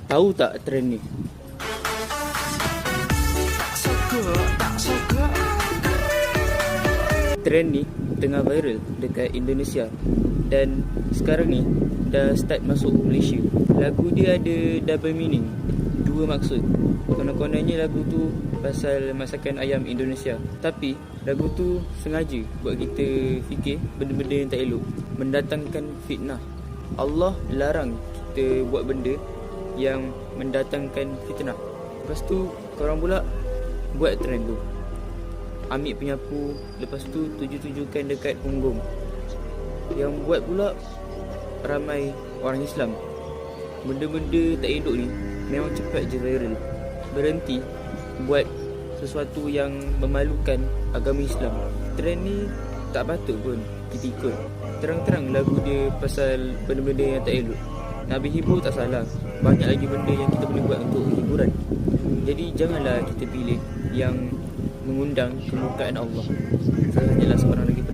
Tahu tak trend ni? Trend ni tengah viral dekat Indonesia dan sekarang ni dah start masuk Malaysia. Lagu dia ada double meaning, dua maksud. Konon-kononnya lagu tu pasal masakan ayam Indonesia, tapi lagu tu sengaja buat kita fikir benda-benda yang tak elok, mendatangkan fitnah. Allah larang kita buat benda yang mendatangkan fitnah. Lepas tu korang pula buat trend tu, ambil penyapu, lepas tu tuju-tujukan dekat punggung. Yang buat pula ramai orang Islam. Benda-benda tak elok ni memang cepat je viral. Berhenti buat sesuatu yang memalukan agama Islam. Trend ni tak patut pun kita ikut. Terang-terang lagu dia pasal benda-benda yang tak elok. Nak berhibur tak salah, banyak lagi benda yang kita boleh buat untuk hiburan. Jadi janganlah kita pilih yang mengundang kemurkaan Allah. Saya hanyalah seorang lagi